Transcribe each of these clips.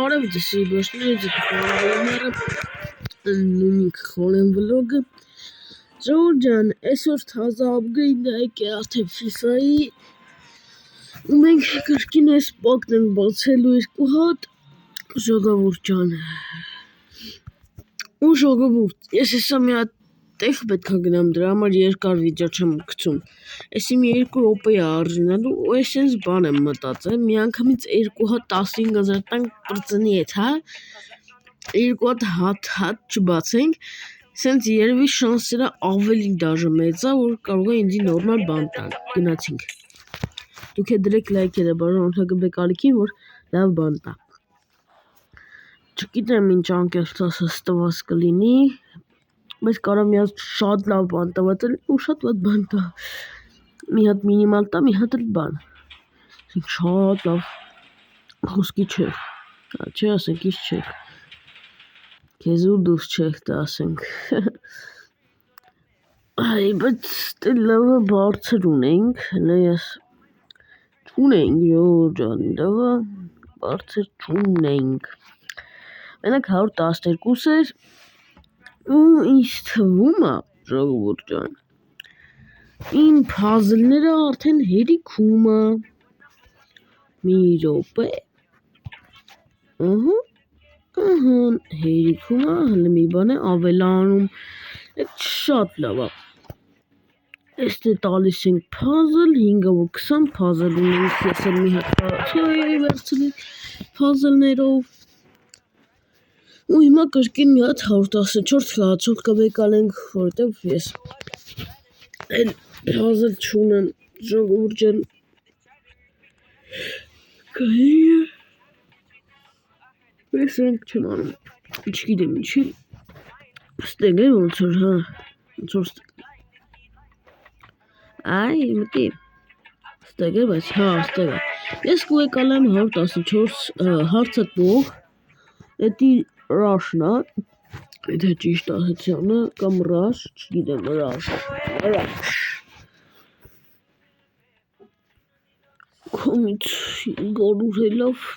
Արևը սիբաշներից կխորավորները նույնիկ խորեն վլոգը Ժողջան, այսօր թազա ապգրեյդ է եկել արդեն FIFA-ի ու մենք կրկին այս պակն ենք բացելու երկու հատ ժողովուրդ ջան ու ժողովուրդ ես հեսա մի հատ տեղ պետք է գնամ դրա համար երկար վիդեո չեմ գցում այսի մի 2 րոպե է արժանալու ու ես այս բան եմ մտածել մի անգամից 2 հատ 15000 տանկ պրծնի հետ հա 2 հատ չբացենք Սենց երևի շանսերը ավելի դաժը մեծ է, որ կարող է ինձի նորմալ բան տան, գնացինք։ Դուք է դրեք լայքերը, բարոն ոնթագբեք ալիքին, որ լավ բան տա։ Չգիտեմ ինչ անկեղծաս ստված կլինի, բայց կարա մի հատ շատ լավ բան տվատել ու շատ վատ բան տա։ Մի հատ մինիմալ տա, մի հատ էլ բան։ Ասենք շատ լավ խոսքի չէ, չէ ասենք իս չէ։ Քեզ ու դուրս չեք տա ասենք Այ բայց դե լավը բարձր ունենք հələ ես չունենք ջան լավը բարձր չունենք մենակ 112 էր ու ինձ թվում է ժողովուրդ ջան իմ փազլները արդեն հերիքում է մի րոպե հերիքում է հələ մի բան է ավելանում այդ շատ լավ է Այս դե տալիս ենք փազլ 520 փազլ ունենք ես էլ մի հատ վերցրի փազլներով ու հիմա կրկին մի հատ 114 խաղացող կբեկալենք որտեվ ես էլ փազլ չունեմ ժողովուրդ ջան կայը Ես ենք չեմ անում, չգիտեմ ինչի, ստեգ է ոնց որ, հա, ոնց որ ստեգ Այ, մտի, ստեգ է, բայց, հա, ստեգ է Ես կուեկալ եմ 114 հարցատող, էտի ռաշնա, եթե ճիշտ ասեցյանը, կամ ռաշ, չգիտեմ, ռաշ Կոմից գարուրելով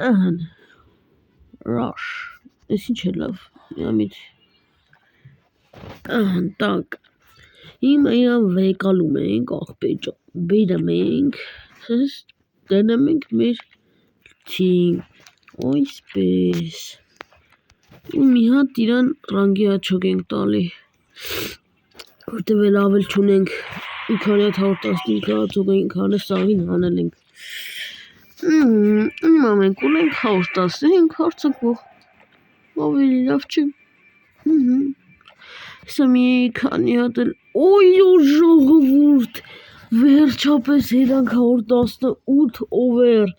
Ահան, ռաշ, ես ինչ է լավ, միամիտ, ահան, տակ, հիմա իրան վեկալում ենք, աղպեջա, բերում ենք, դնում ենք մեր թիմ, այսպես, ու մի հատ իրան ռանգի աչոք ենք տալի, որտև էլ ավել չունենք, մի քանի հատ 115 հացող ենք հանել, սաղին հանել ենք, Հիմա մենք ունենք 115 հարցակող, ավելի լավ չէ, Սա մի քանի հատ էլ, օյո ժողովուրդ, վերջապես հետանք 118 over,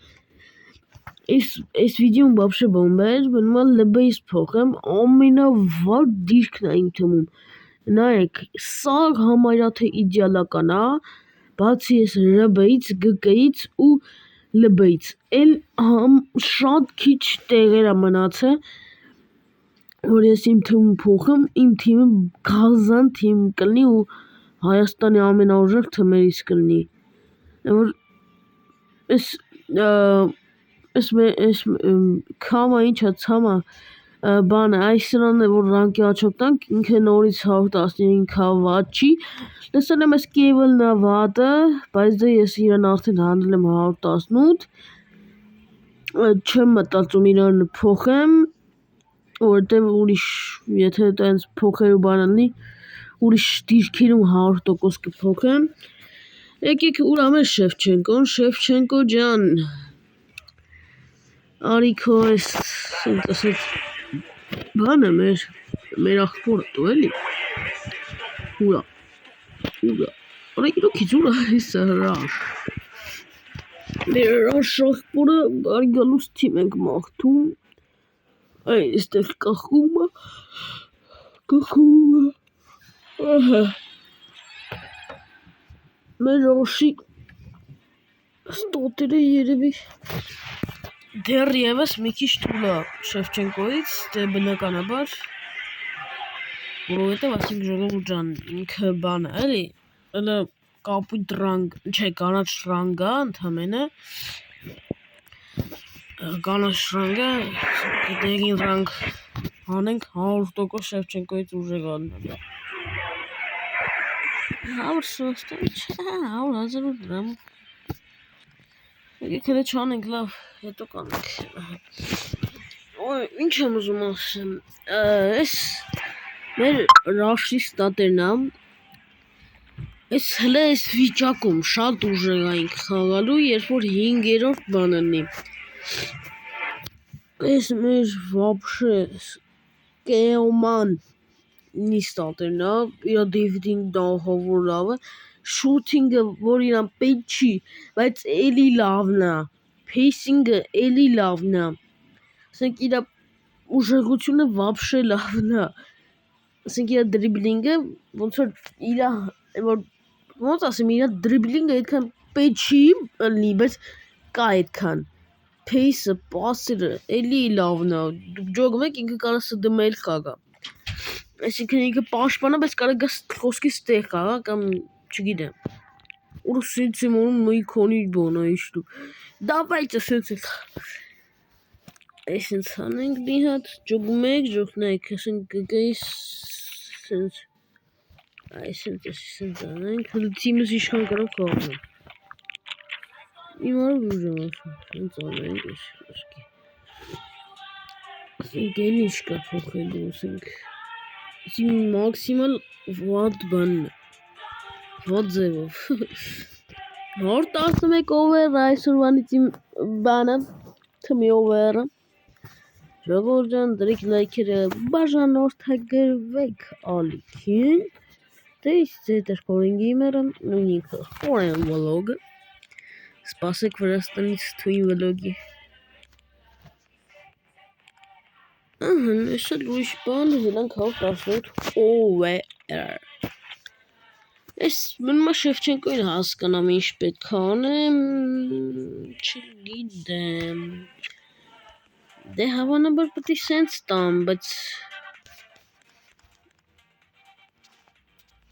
այս վիդեոն բաբշե բոմբ էր, բնումա լբեիս փոխեմ, ամենավատ դիրքն է իմ թվում, նայեք, սա համարյա թե իդեալական է, բացի ես լբեից, գկեից ու լբեից, էլ շատ քիչ տեղեր է մնացել, որ ես իմ թվում փոխեմ, իմ թիմը գազան թիմ կլնի ու Հայաստանի ամենաուժեղ թմերից կլնի, որ ես կամա ինչա ցամա բանը այս սրանն է որ ռանկի աչոք տանք ինքը նորից 115 վատ չի լսել եմ ես կեվլն է վատը բայց դե ես իրան արդեն հանել եմ 118 չեմ մտածում իրան փոխեմ որտեվ ուրիշ եթե տենց փոխելու բան լինի ուրիշ դիրքերում 100% կփոխեմ եկեք ուրամեր Շևչենկո ջան Արիքո ես ասած բանը մեր աղբորը դու էլի ուրա Արա իրոքից ուրա հեսա հրաշ մեր հրաշ աղբորը բարի գալուց թիմ ենք մաղթում այստեղ կախումը ահա մեր աշի ստոտերը երևի դեռևս մի քիչ թույլ է Շևչենկոից, դե բնականաբար, որովհետև ասենք ժողովուրդ ջան, ինքը բան է, էլի, հələ կապույտ ռանգ, չէ, կանաչ ռանգա ընդամենը, կանաչ ռանգը, դերին ռանգ անենք 100% Շևչենկոյից ուժ է գալու։ 100 չէ, 100,000 դրամ։ Եկեք հետո չանենք, լավ, հետո կանենք։ Ոյ, ինչ եմ ուզում ասեմ, այս մեր Ռաշի ստատերն է, այս հլը այս վիճակում շատ ուժեղ այնք խաղալու, երբ որ 5-րդ բանն ունի։ Այս մեր վաբշե կեոման նիստատերն է, իր դիվիդինգ դահավոր լավ է, շութինգը, որ իրան պետք չի, բայց էլի լավն է, փեյսինգը էլի լավն է, ասենք իր ուժեղությունը վաբշե լավն է, ասենք իր դրիբլինգը, ոնց որ իր, որ ոնց ասեմ, իր դրիբլինգը այդքան պետք չի լինի, բայց կա այդքան, փեյսը, պասերը, էլի լավն է, դուք ջոգում եք, ինքը կարա սդմել խաղա, այսինքն ինքը պաշտպանա, բայց կարա խոսքից տեղ խաղա, կամ չգիտեմ, ուր սենց եմ անում նոյի քոնի բոն այշտու, դավայցը սենց է, այսենց հանենք մի հատ, ջոգում եք, ջոգնեք, ասենք գգայիս սենց, այսենց անենք, թիմս իշխան կարան կաղնեմ, իմ արով ուժ եմ ասում, սենց անենք, այսկի, ասենք էլ ինչ կա փոխելու, ասենք, իմ մաքսիմալ վատ բանն է, վատ ձևով, 111 over այսօրվանից իմ բանը, թմի over-ը, ժողովուրդ ջան, դրեք լայքերը, բաժանորդագրվեք ալիքին, դե ձեր Foreign Gamer-ը, նույն ինքը Foreign Vlog-ը, սպասեք Վրաստանից թույն վլոգի, ես էլ ուրիշ բան, հելանք 118 over, ես մնմա Շևչենկոյին հասկանամ ինչ պետք է անեմ, չգիտեմ, դե հավանաբար պետք է սենց տամ, բայց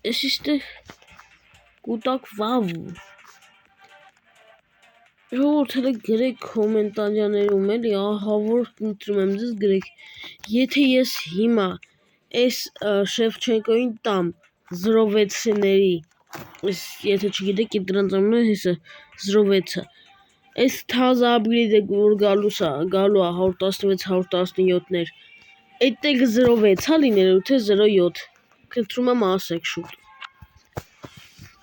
ես իստե կուտակ վավու, ժողորդ հլը գրեք կոմենտարյաներում էլի, ահավոր կնտրում եմ ձեզ գրեք, եթե ես հիմա ես Շևչենկոյին տամ, 0.6-ների, եթե չգիտեք, դրանց ամենը հեսը 0.6-ը, այս թազա ապգրիդը որ գալու է 116-117-ներ, այդտեղ 0.6-ա լինելու, թե 0.7, կնտրում եմ ասեք շուտ,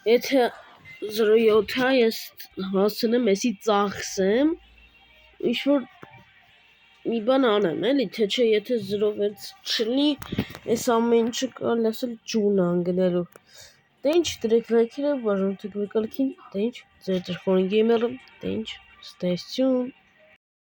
եթե 0.7-ա ես հասցնեմ եսի ծախսեմ, ինչ-որ մի բան անեմ, էլի, թե չէ, եթե 0.6 չլինի, ես ամեն ինչը կարել ասել ջուն անգնելու, դե ինչ, դրեք լայքերը, բաժանորդագրվեք ալիքին, դե ինչ, ձեր Foreign Gamer-ը, դե ինչ, stay tuned.